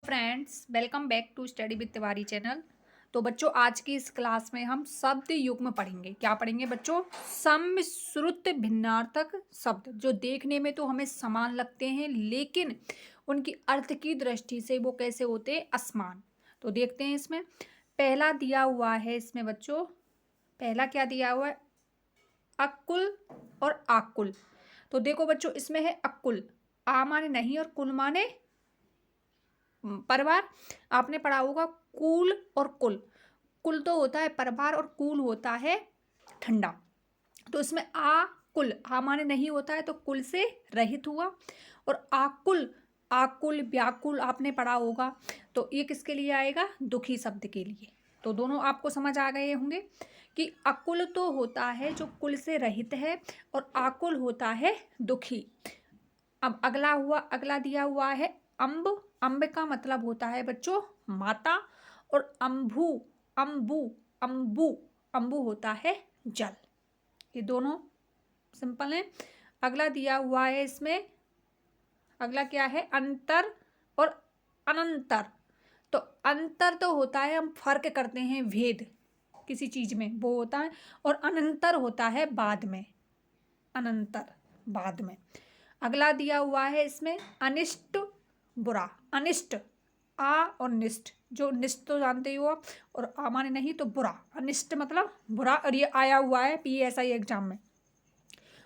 Friends, welcome back to study with Tiwari channel. तो बच्चों, आज की इस क्लास में हम शब्द युग्म पढ़ेंगे। क्या पढ़ेंगे बच्चों? सम्मिश्रुत भिन्नार्थक शब्द, जो देखने में तो हमें समान लगते हैं लेकिन उनकी अर्थ की दृष्टि से वो कैसे होते हैं? असमान। तो देखते हैं इसमें पहला दिया हुआ है। इसमें बच्चों पहला क्या दिया हुआ है? अकुल और आकुल। तो देखो बच्चों, इसमें है अकुल, आ माने नहीं और कुल माने परिवार। आपने पढ़ा होगा कूल और कुल। कुल तो होता है परिवार और कूल होता है ठंडा। तो इसमें आ कुल, आ माने नहीं होता है तो कुल से रहित हुआ। और आकुल, आकुल व्याकुल आपने पढ़ा होगा। तो ये किसके लिए आएगा? दुखी शब्द के लिए। तो दोनों आपको समझ आ गए होंगे कि अकुल तो होता है जो कुल से रहित है और आकुल होता है दुखी। अब अगला दिया हुआ है अम्ब। अम्ब का मतलब होता है बच्चों माता। और अम्भू, अम्बू, अम्बू, अम्बू होता है जल। ये दोनों सिंपल हैं। अगला दिया हुआ है इसमें, अगला क्या है? अंतर और अनंतर। तो अंतर तो होता है हम फर्क करते हैं, भेद किसी चीज में, वो होता है। और अनंतर होता है बाद में, अनंतर बाद में। अगला दिया हुआ है इसमें अनिष्ट बुरा। अनिष्ट, आ और निष्ठ। जो निष्ठ तो जानते ही हो आप, और आ माने नहीं तो बुरा। अनिष्ट मतलब बुरा, और ये आया हुआ है PSI एग्जाम में।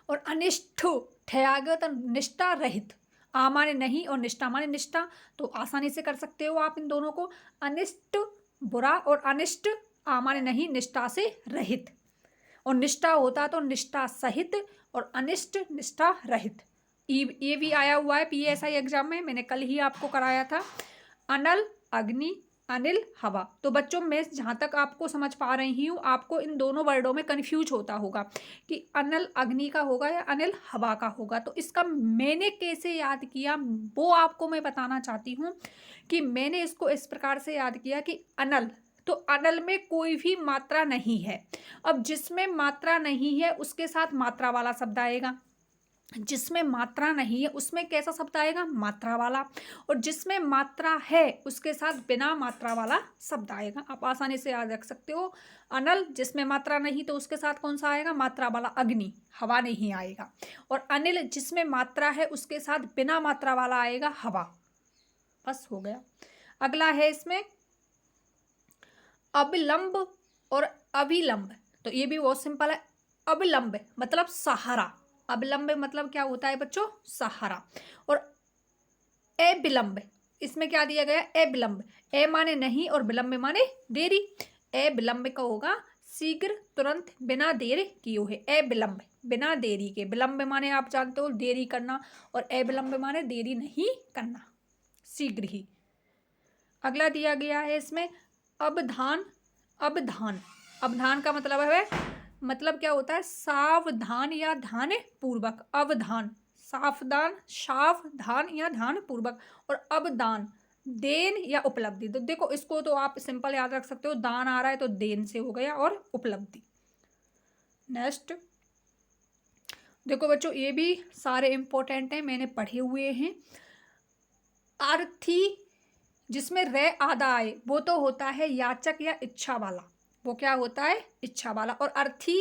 और अनिष्ठ ठयागत निष्ठा रहित। आ माने नहीं और निष्ठा माने निष्ठा। तो आसानी से कर सकते हो आप इन दोनों को। अनिष्ट बुरा और अनिष्ट आ माने नहीं निष्ठा से रहित। और निष्ठा होता तो निष्ठा सहित और अनिष्ट निष्ठा रहित। ये भी आया हुआ है PSI एग्जाम में, मैंने कल ही आपको कराया था। अनल अग्नि, अनिल हवा। तो बच्चों, मैं जहाँ तक आपको समझ पा रही हूँ, आपको इन दोनों वर्डों में कन्फ्यूज होता होगा कि अनल अग्नि का होगा या अनिल हवा का होगा। तो इसका मैंने कैसे याद किया वो आपको मैं बताना चाहती हूँ। कि मैंने इसको इस प्रकार से याद किया कि अनल, तो अनल में कोई भी मात्रा नहीं है। अब जिसमें मात्रा नहीं है उसके साथ मात्रा वाला शब्द आएगा। जिसमें मात्रा नहीं है उसमें कैसा शब्द आएगा? मात्रा वाला। और जिसमें मात्रा है उसके साथ बिना मात्रा वाला शब्द आएगा। आप आसानी से याद रख सकते हो। अनल जिसमें मात्रा नहीं तो उसके साथ कौन सा आएगा? मात्रा वाला। अग्नि, हवा नहीं आएगा। और अनिल जिसमें मात्रा है उसके साथ बिना मात्रा वाला आएगा हवा। बस हो गया। अगला है इसमें अविलंब और अविलंब। तो ये भी बहुत सिंपल है। अविलंब मतलब सहारा। अविलंब मतलब क्या होता है बच्चों? सहारा। और अविलंब, इसमें क्या दिया गया? अविलंब। ए माने नहीं और विलंब माने देरी। अविलंब का होगा शीघ्र, तुरंत, बिना देर किए हुए। अविलंब बिना देरी के। विलंब माने आप जानते हो देरी करना, और अविलंब माने देरी नहीं करना, शीघ्र ही। अगला दिया गया है इसमें अवधान। अवधान, अवधान का मतलब है, मतलब क्या होता है? सावधान या ध्यान पूर्वक। अवधान सावधान, सावधान या ध्यान पूर्वक। और अवदान देन या उपलब्धि। तो देखो, इसको तो आप सिंपल याद रख सकते हो, दान आ रहा है तो देन से हो गया, और उपलब्धि। नेक्स्ट देखो बच्चों, ये भी सारे इंपॉर्टेंट हैं, मैंने पढ़े हुए हैं। अर्थी, जिसमें रे आधा आए वो तो होता है याचक या इच्छा वाला। वो क्या होता है? इच्छा वाला। और अर्थी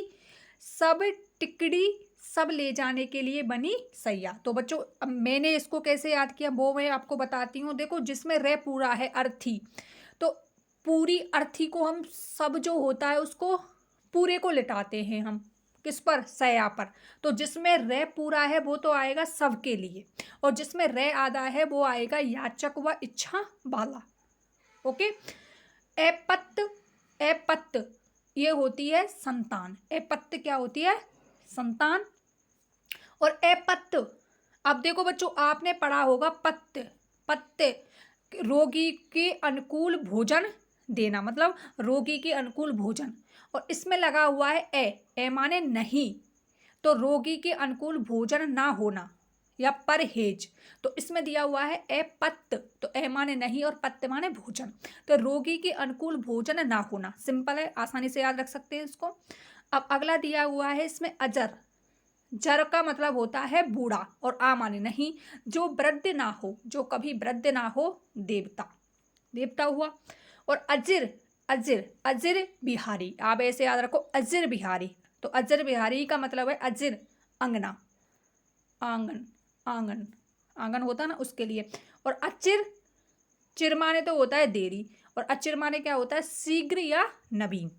सब टिकड़ी, सब ले जाने के लिए बनी सैया। तो बच्चों, अब मैंने इसको कैसे याद किया वो मैं आपको बताती हूँ। देखो, जिसमें रे पूरा है अर्थी, तो पूरी अर्थी को हम सब जो होता है उसको पूरे को लिटाते हैं हम किस पर? सया पर। तो जिसमें रे पूरा है वो तो आएगा सबके लिए, और जिसमें रे आधा है वो आएगा याचक व इच्छा वाला। ओके। एपत्त, एपत्त ये होती है संतान। एपत्त क्या होती है? संतान। और एपत्त, अब देखो बच्चों, आपने पढ़ा होगा पत्त। पत्ते रोगी के अनुकूल भोजन देना, मतलब रोगी के अनुकूल भोजन। और इसमें लगा हुआ है ए माने नहीं। तो रोगी के अनुकूल भोजन ना होना या परहेज। तो इसमें दिया हुआ है ए पत्त। तो ए माने नहीं और पत्त माने भोजन। तो रोगी के अनुकूल भोजन ना होना सिंपल है, आसानी से याद रख सकते हैं इसको। अब अगला दिया हुआ है इसमें अजर। जर का मतलब होता है बूढ़ा, और आ माने नहीं, जो वृद्ध ना हो, जो कभी वृद्ध ना हो, देवता। देवता हुआ। और अजिर, अजिर, अजिर बिहारी, आप ऐसे याद रखो, अजिर बिहारी। तो अजिर बिहारी का मतलब है अजिर, अंगना, आंगन, आंगन, आंगन होता ना उसके लिए। और अचिर, चिर माने तो होता है देरी, और अचिर माने क्या होता है, शीघ्र या नवीन।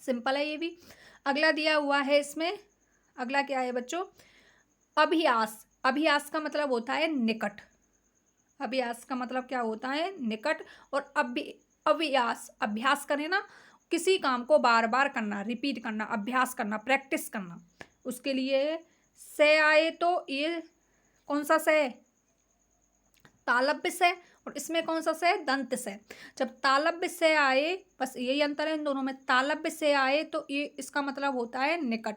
सिंपल है ये भी। अगला दिया हुआ है इसमें, अगला क्या है बच्चों, अभ्यास। अभ्यास का मतलब होता है निकट। अभ्यास का मतलब क्या होता है, निकट। और अभ्यास, अभ्यास करें ना, किसी काम को बार बार करना, रिपीट करना, अभ्यास करना, प्रैक्टिस करना, उसके लिए से आए तो ये कौन सा से, तालव्य से। और इसमें कौन सा से, दंत से। जब तालव्य से आए, बस यही अंतर है इन दोनों में, तालव्य से आए तो ये इसका मतलब होता है निकट,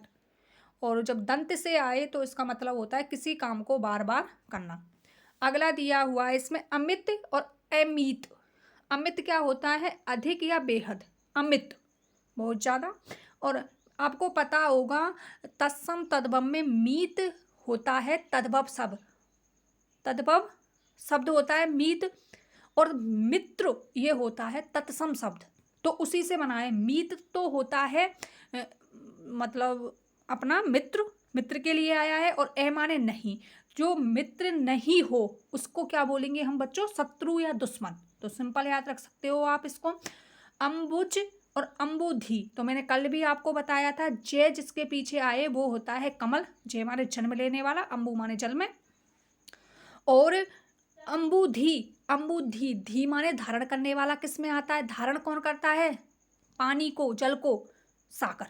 और जब दंत से आए तो इसका मतलब होता है किसी काम को बार बार करना। अगला दिया हुआ है इसमें अमित और अमित। अमित क्या होता है, अधिक या बेहद, अमित बहुत ज़्यादा। और आपको पता होगा तत्सम तद्भव में मीत होता है तद्भव शब्द, तद्भव शब्द होता है मीत, और मित्र ये होता है तत्सम शब्द, तो उसी से बना है। मीत तो होता है मतलब अपना मित्र, मित्र के लिए आया है। और ए माने नहीं, जो मित्र नहीं हो उसको क्या बोलेंगे हम बच्चों, शत्रु या दुश्मन। तो सिंपल याद रख सकते हो आप इसको। अम्बुज और अम्बुधि, तो मैंने कल भी आपको बताया था, जय जिसके पीछे आए वो होता है कमल, जय माने जन्म लेने वाला, अम्बु माने जल में। और अम्बुधि, अम्बुधि, धी माने धारण करने वाला, किस में आता है, धारण कौन करता है, पानी को, जल को, सागर,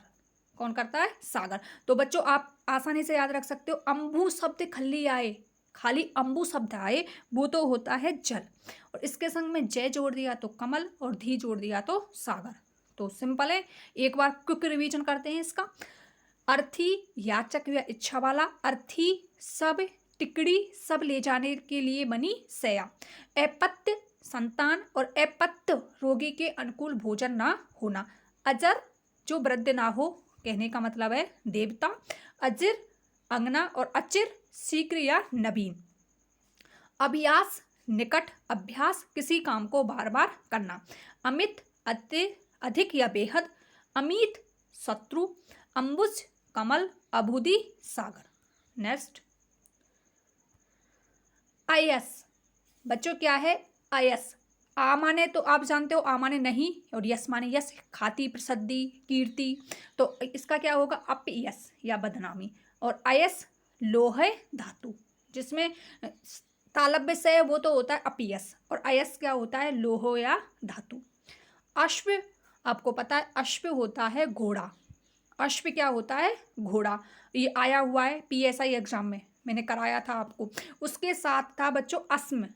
कौन करता है, सागर। तो बच्चों आप आसानी से याद रख सकते हो, अम्बु शब्द खाली आए, खाली अम्बु शब्द आए, वो तो होता है जल, और इसके संग में जय जोड़ दिया तो कमल, और धी जोड़ दिया तो सागर। तो सिंपल है, एक बार क्विक रिवीजन करते हैं इसका। अर्थी, याचक या इच्छा वाला, अर्थी सब, टिकड़ी सब ले जाने के लिए बनी सया। अपत्य संतान, और अपत्य रोगी के अनुकूल भोजन ना होना। अजर जो वृद्ध ना हो, कहने का मतलब है देवता। अजिर अंगना, और अचिर शीघ्र या नवीन। अभ्यास निकट, अभ्यास किसी काम को बार बार करना। अमित अति, अधिक या बेहद। अमित शत्रु। अम्बुज कमल, अभुधि सागर। नेक्स्ट आयस। बच्चों क्या है आयस, आ माने तो आप जानते हो, आ माने नहीं, और यस माने यस, ख्याति प्रसिद्धि कीर्ति। तो इसका क्या होगा, अपयस या बदनामी। और आयस लोहे धातु, जिसमें तालव्य से है वो तो होता है अपयस, और अयस क्या होता है, लोहो या धातु। अश्व, आपको पता है अश्व होता है घोड़ा, अश्व क्या होता है, घोड़ा। ये आया हुआ है PSI एग्जाम में, मैंने कराया था आपको। उसके साथ था बच्चों अस्म,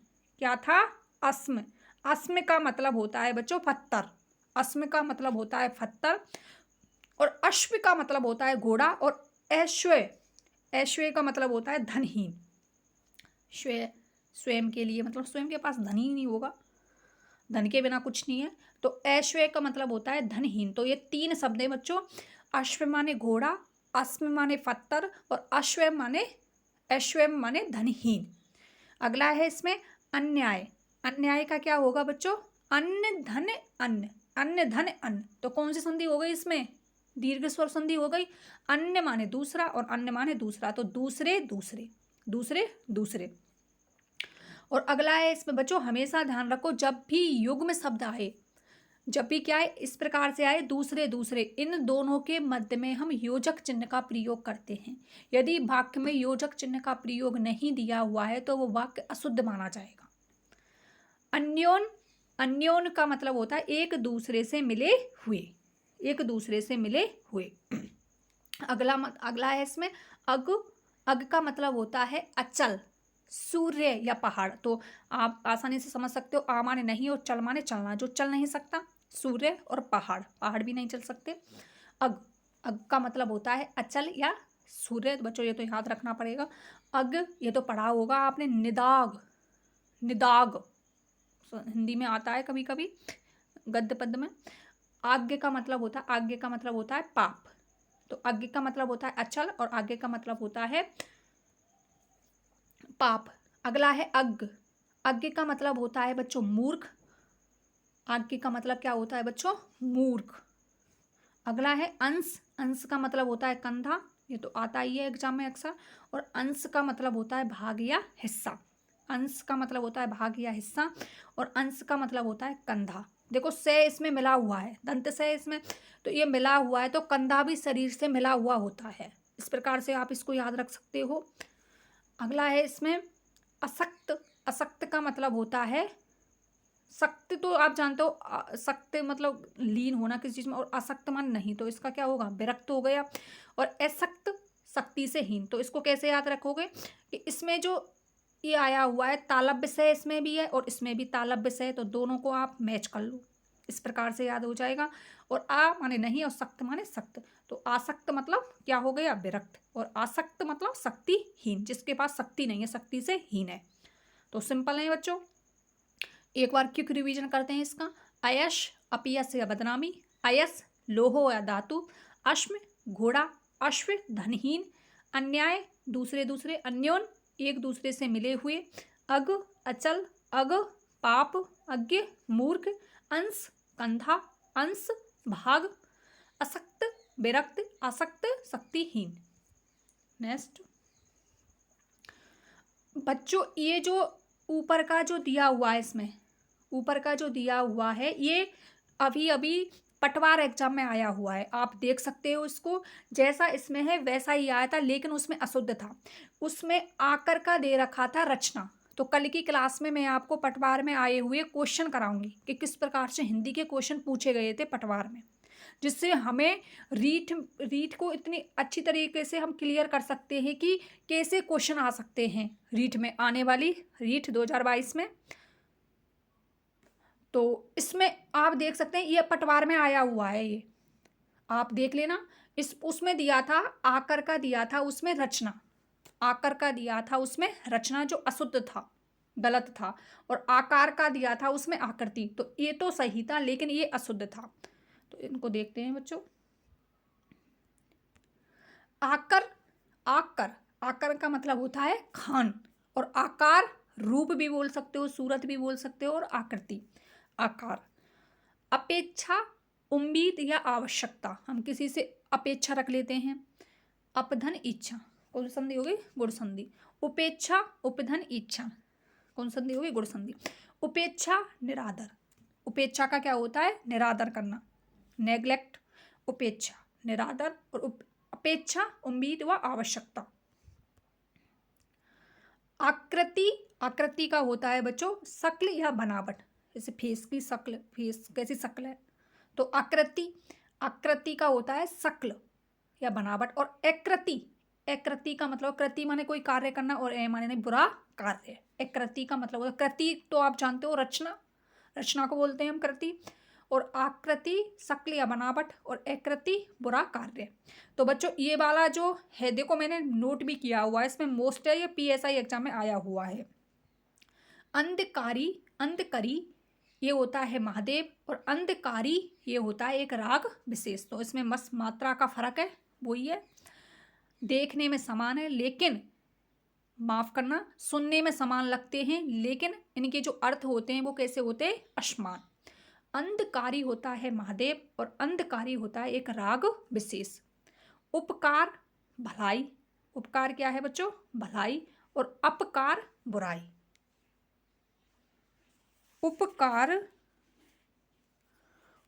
क्या था, अस्म। अस्म का मतलब होता है बच्चों पत्थर, अस्म का मतलब होता है पत्थर। और अश्व का मतलब होता है घोड़ा। और ऐश्वर्य, ऐश्वर्य का मतलब होता है धनहीन। श्वेय स्वयं के लिए, मतलब स्वयं के पास धन ही नहीं होगा, धन के बिना कुछ नहीं है। तो ऐश्वर्य का मतलब होता है धनहीन। तो ये तीन शब्द है बच्चों, अश्व माने घोड़ा, अस्म माने पत्थर, और अश्व माने, ऐश्वर्य माने धनहीन। अगला है इसमें अन्याय। अन्याय का क्या होगा बच्चों, अन्न धन अन्न, अन्न धन अन्न। तो कौन सी संधि हो गई इसमें, दीर्घ स्वर संधि हो गई। अन्य माने दूसरा, और अन्न माने दूसरा, तो दूसरे दूसरे, दूसरे दूसरे। और अगला है इसमें बच्चों, हमेशा ध्यान रखो जब भी युग्म शब्द आए, जब भी क्या है इस प्रकार से आए दूसरे दूसरे, इन दोनों के मध्य में हम योजक चिन्ह का प्रयोग करते हैं। यदि वाक्य में योजक चिन्ह का प्रयोग नहीं दिया हुआ है तो वो वाक्य अशुद्ध माना जाएगा। अन्योन, अन्योन का मतलब होता है एक दूसरे से मिले हुए, एक दूसरे से मिले हुए। अगला है इसमें अग। अग का मतलब होता है अचल, सूर्य या पहाड़। तो आप आसानी से समझ सकते हो, आ माने नहीं और चल माने चलना, जो चल नहीं सकता, सूर्य और पहाड़, पहाड़ भी नहीं चल सकते। अग, अग का मतलब होता है अचल या सूर्य। तो बच्चों ये तो याद रखना पड़ेगा। अग ये तो पढ़ा होगा आपने, निदाग, निदाग हिंदी में आता है कभी कभी गद्य पद्य में। आज्ञ का मतलब होता है, आज्ञ का मतलब होता है पाप। तो आज्ञ का मतलब होता है अचल, और आगे का मतलब होता है पाप। अगला है अज्ञ। अज्ञ का मतलब होता है बच्चों मूर्ख, आज्ञ का मतलब क्या होता है बच्चों? मूर्ख। अगला है अंश। अंश का मतलब होता है कंधा, ये तो आता ही है एग्जाम में अक्सर। और अंश का मतलब होता है भाग या हिस्सा। अंश का मतलब होता है भाग या हिस्सा, और अंश का मतलब होता है कंधा। देखो से इसमें मिला हुआ है, दंत से इसमें, तो ये मिला हुआ है, तो कंधा भी शरीर से मिला हुआ होता है। इस प्रकार से आप इसको याद रख सकते हो। अगला है इसमें अशक्त। अशक्त का मतलब होता है सख्त, तो आप जानते हो सख्त मतलब लीन होना किसी चीज में, और असक्त मन नहीं, तो इसका क्या होगा? विरक्त हो गया। और असक्त शक्ति से हीन, तो इसको कैसे याद रखोगे कि इसमें जो ये आया हुआ है तालव्य से, इसमें भी है और इसमें भी तालव्य से है, तो दोनों को आप मैच कर लो, इस प्रकार से याद हो जाएगा। और आ माने नहीं और सख्त माने सख्त, तो आसक्त मतलब क्या हो गया? विरक्त। और आसक्त मतलब शक्तिहीन, जिसके पास शक्ति नहीं है, शक्ति से हीन है। तो सिंपल है बच्चों। एक बार क्विक रिवीजन करते हैं इसका। अयश अपयश या बदनामी, अयश लोहो या धातु, अश्म घोड़ा, अश्व धनहीन, अन्याय दूसरे दूसरे, अन्योन एक दूसरे से मिले हुए, अग अचल, अग पाप, अज्ञ मूर्ख, अंश कंधा, अंश भाग, असक्त विरक्त, आसक्त शक्तिहीन। नेक्स्ट बच्चों, ये जो ऊपर का जो दिया हुआ है, इसमें ऊपर का जो दिया हुआ है, ये अभी अभी पटवार एग्जाम में आया हुआ है, आप देख सकते हो इसको। जैसा इसमें है वैसा ही आया था, लेकिन उसमें अशुद्ध था। उसमें आकर का दे रखा था रचना। तो कल की क्लास में मैं आपको पटवार में आए हुए क्वेश्चन कराऊंगी कि किस प्रकार से हिंदी के क्वेश्चन पूछे गए थे पटवार में, जिससे हमें रीट रीट को इतनी अच्छी तरीके से हम क्लियर कर सकते हैं कि कैसे क्वेश्चन आ सकते हैं रीट में, आने वाली रीट 2022 में। तो इसमें आप देख सकते हैं ये पटवार में आया हुआ है, ये आप देख लेना। इस उसमें दिया था आकर का, दिया था उसमें रचना, आकर का दिया था उसमें रचना जो अशुद्ध था, गलत था। और आकार का दिया था उसमें आकृति, तो ये तो सही था लेकिन ये अशुद्ध था। तो इनको देखते हैं बच्चों। आकर, आकर, आकर का मतलब होता है खान, और आकार रूप भी बोल सकते हो, सूरत भी बोल सकते हो, और आकृति आकार। अपेक्षा उम्मीद या आवश्यकता, हम किसी से अपेक्षा रख लेते हैं। अपधन इच्छा, कौन संधि होगी? गुण संधि। उपेक्षा उपधन इच्छा, कौन संधि होगी? गुण संधि। उपेक्षा निरादर, उपेक्षा का क्या होता है? निरादर करना, नेग्लेक्ट। उपेक्षा निरादर, और अपेक्षा उम्मीद व आवश्यकता। आकृति, आकृति का होता है बच्चों शक्ल या बनावट, जैसे फेस की शक्ल, फेस कैसी शक्ल है, तो आकृति, आकृति का होता है शक्ल या बनावट। और आकृति, आकृति का मतलब कृति माने कोई कार्य करना, और ए माने नहीं बुरा कार्य। आकृति का मतलब होता है, कृति तो आप जानते हो रचना, रचना को बोलते हैं हम कृति। और आकृति शक्ल या बनावट, और आकृति बुरा कार्य। तो बच्चों ये वाला जो है देखो मैंने नोट भी किया हुआ है, इसमें मोस्ट है, ये PSI एग्जाम में आया हुआ है। अंधकारी, अंधकरी ये होता है महादेव, और अंधकारी ये होता है एक राग विशेष। तो इसमें मस मात्रा का फर्क है, वही है। देखने में समान है लेकिन, माफ करना, सुनने में समान लगते हैं लेकिन इनके जो अर्थ होते हैं वो कैसे होते हैं? असमान। अंधकारी होता है महादेव, और अंधकारी होता है एक राग विशेष। उपकार भलाई, उपकार क्या है बच्चों? भलाई। और अपकार बुराई। उपकार,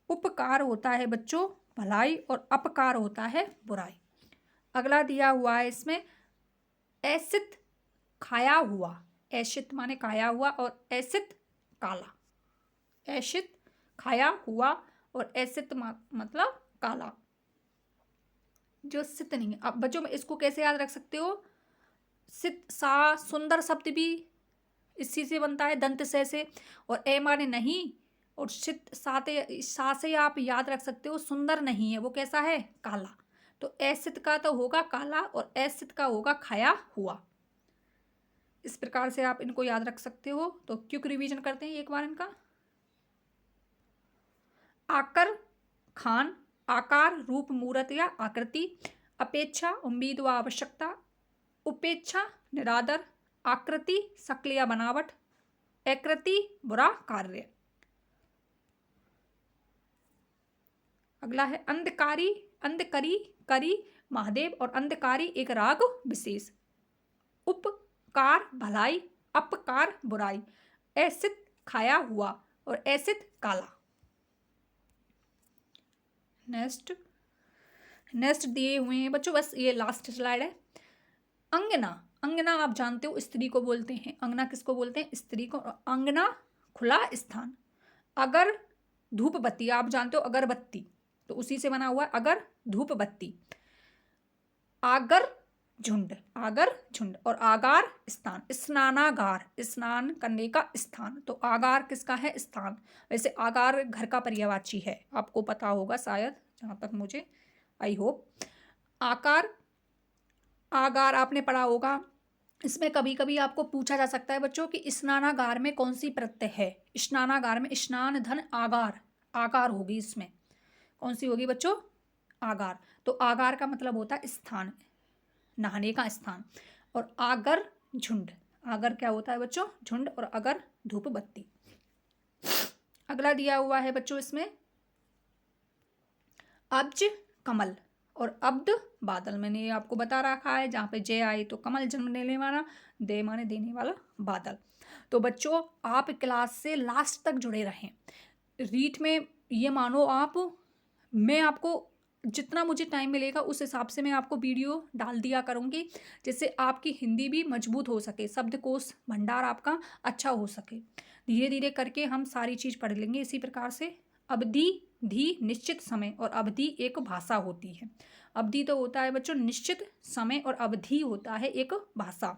उपकार होता है बच्चों भलाई, और अपकार होता है बुराई। अगला दिया हुआ है इसमें ऐसित खाया हुआ, ऐसित माने खाया हुआ, और ऐसित काला। ऐसित खाया हुआ, और ऐसित मतलब काला, जो सित नहीं है। अब बच्चों में इसको कैसे याद रख सकते हो? सित सा सुंदर शब्द भी इसी से बनता है, दंत से। और ए माने नहीं, और सित साते सा से आप याद रख सकते हो सुंदर नहीं है, वो कैसा है? काला। तो ऐसित का तो होगा काला, और ऐसित का होगा खाया हुआ। इस प्रकार से आप इनको याद रख सकते हो। तो क्विक रिवीजन करते हैं एक बार इनका। आकर खान, आकार रूप मूर्त या आकृति, अपेक्षा उम्मीद व आवश्यकता, उपेक्षा निरादर, आकृति शक्ल या बनावट, आकृति बुरा कार्य। अगला है अंधकारी, अंधकरी, करी महादेव और अंधकारी एक राग विशेष। उपकार भलाई, अपकार बुराई, ऐसित खाया हुआ और ऐसित काला। नेक्स्ट दिए हुए हैं बच्चों, बस ये लास्ट स्लाइड है। अंगना, अंगना आप जानते हो स्त्री को बोलते हैं, अंगना किसको बोलते हैं? स्त्री को। अंगना खुला स्थान। अगर धूप बत्ती आप जानते हो, अगरबत्ती, तो उसी से बना हुआ है अगर धूप बत्ती। आगर झुंड, आगर झुंड और आगार स्थान, स्नानागार स्नान करने का स्थान। तो आगार किसका है? स्थान। वैसे आगार घर का पर्यायवाची है, आपको पता होगा शायद, जहाँ तक मुझे आई होप। आकार, आगार आपने पढ़ा होगा। इसमें कभी कभी आपको पूछा जा सकता है बच्चों कि स्नानागार में कौन सी प्रत्यय है? स्नानागार में स्नान धन आगार, आगार होगी, इसमें कौन सी होगी बच्चों? आगार। तो आगार का मतलब होता है स्थान, नहाने का स्थान। और आगर झुंड, आगर क्या होता है बच्चों? झुंड। और अगर धूप बत्ती। अगला दिया हुआ है बच्चों इसमें अब्ज कमल और अब्द बादल। मैंने आपको बता रखा है, जहाँ पे जय आए तो कमल जन्म लेने वाला, दे माने देने वाला बादल। तो बच्चों आप क्लास से लास्ट तक जुड़े रहें। रीट में ये मानो आप, मैं आपको जितना मुझे टाइम मिलेगा उस हिसाब से मैं आपको वीडियो डाल दिया करूँगी, जिससे आपकी हिंदी भी मजबूत हो सके, शब्दकोश भंडार आपका अच्छा हो सके। धीरे धीरे करके हम सारी चीज़ पढ़ लेंगे इसी प्रकार से। अवधि, धी निश्चित समय और अवधि एक भाषा होती है। अवधि तो होता है बच्चों निश्चित समय और अवधि होता है एक भाषा।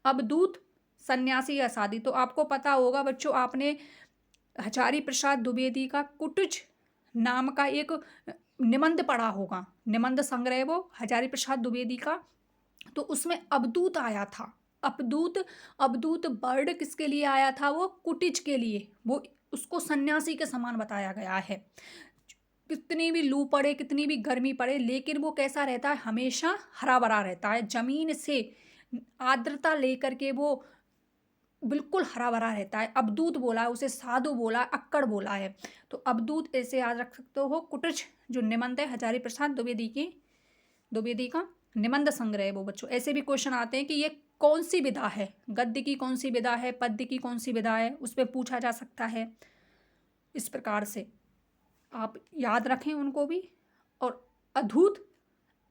अवधूत, सन्यासी या साधी। तो आपको पता होगा बच्चों, आपने हजारी प्रसाद द्विवेदी का कुटज नाम का एक निबंध पढ़ा होगा, निबंध संग्रह वो हजारी प्रसाद द्विवेदी का। तो उसमें अवधूत आया था। अवधूत, अवधूत वर्ड किसके लिए आया था? वो कुटिज के लिए। वो उसको सन्यासी के समान बताया गया है। कितनी भी लू पड़े, कितनी भी गर्मी पड़े, लेकिन वो कैसा रहता है? हमेशा हरा भरा रहता है। जमीन से आर्द्रता लेकर के वो बिल्कुल हरा भरा रहता है। अवधूत बोला है उसे, साधु बोला, अक्कड़ बोला है। तो अवधूत ऐसे याद रख सकते हो। कुटज जो निबंध है हजारी प्रसाद द्विवेदी का निबंध संग्रह है वो बच्चों। ऐसे भी क्वेश्चन आते हैं कि ये कौन सी विधा है, गद्य की कौन सी विधा है, पद्य की कौन सी विधा है, उस पर पूछा जा सकता है। इस प्रकार से आप याद रखें उनको भी। और अधूत,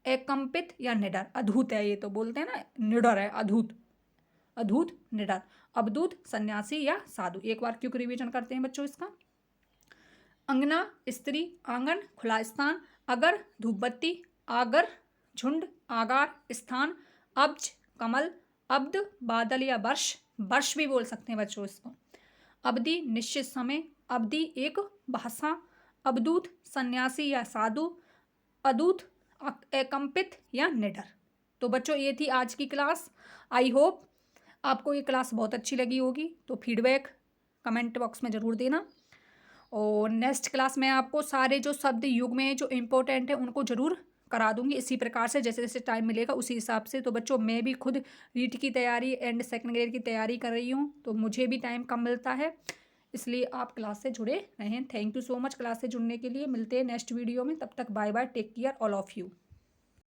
एकंपित या निडर। अधूत है ये तो बोलते हैं ना, निडर है अधूत, अधूत निडर। अवधूत सन्यासी या साधु। एक बार क्यों रिवीजन करते हैं बच्चों इसका। अंगना स्त्री, आंगन खुला स्थान, अगर धूप बत्ती, आगर झुंड, आगार स्थान, अब्ज कमल, अब्द बादल या वर्ष, वर्ष भी बोल सकते हैं बच्चों इसको। अवधि निश्चित समय, अवधि एक भाषा, अवधूत सन्यासी या साधु, अदूत एकंपित या निडर। तो बच्चों ये थी आज की क्लास। आई होप आपको ये क्लास बहुत अच्छी लगी होगी। तो फीडबैक कमेंट बॉक्स में ज़रूर देना। और नेक्स्ट क्लास में आपको सारे जो शब्द युग में जो इम्पोर्टेंट है उनको ज़रूर करा दूंगी, इसी प्रकार से जैसे जैसे टाइम मिलेगा उसी हिसाब से। तो बच्चों मैं भी खुद रीट की तैयारी एंड सेकंड ग्रेड की तैयारी कर रही हूँ, तो मुझे भी टाइम कम मिलता है, इसलिए आप क्लास से जुड़े रहें। Thank you so much class से जुड़ने के लिए। मिलते हैं नेक्स्ट वीडियो में, तब तक bye bye, take care all of you.